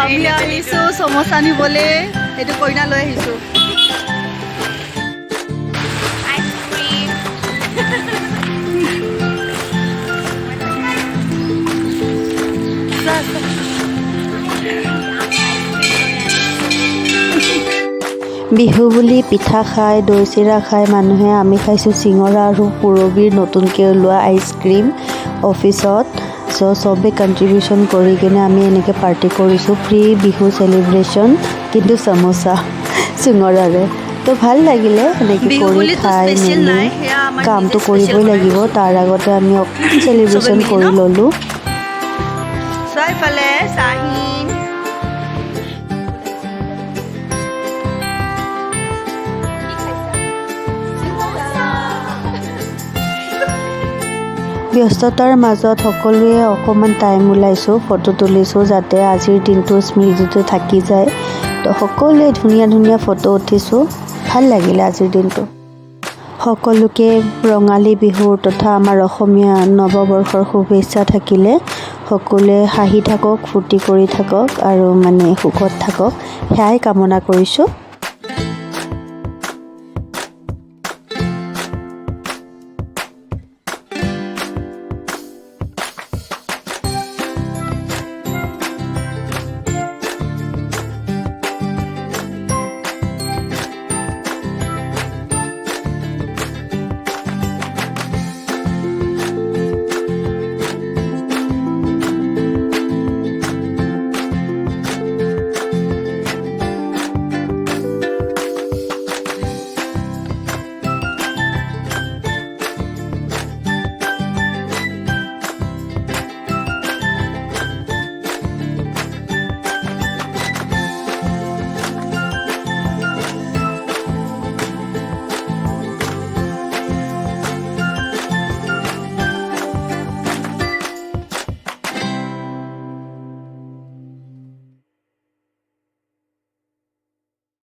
আমি আহিছোঁ সমোসা নিবলৈ এইটো কইনা লৈ আহিছোঁ বিহু বুলি পিঠা খাই দৈ চিৰা খাই মানুহে আমি খাইছোঁ চিঙৰা আৰু পুৰবীৰ নতুনকৈ ওলোৱা আইচক্ৰীম অফিচত চবে কণ্ট্ৰিবিউশ্যন কৰি কিনে আমি এনেকৈ পাৰ্টি কৰিছোঁ ফ্ৰী বিহু চেলিব্ৰেশ্যন কিন্তু সমোসা চিঙৰাৰে তো ভাল লাগিলে এনেকৈ কৰি খাই মেলি কামটো কৰিবই লাগিব তাৰ আগতে আমি চেলিব্ৰেশ্যন কৰি ল'লোঁ চাৰিফালে চাহিন ব্যস্ততাৰ মাজত সকলোৱে অকণমান টাইম ওলাইছোঁ ফটো তুলিছোঁ যাতে আজিৰ দিনটো স্মৃতিতে থাকি যায় তো সকলোৱে ধুনীয়া ধুনীয়া ফটো উঠিছোঁ ভাল লাগিলে আজিৰ দিনটো সকলোকে ৰঙালী বিহুৰ তথা আমাৰ অসমীয়া নৱবৰ্ষৰ শুভেচ্ছা থাকিলে সকলোৱে হাঁহি থাকক ফূৰ্তি কৰি থাকক আৰু মানে সুখত থাকক সেয়াই কামনা কৰিছোঁ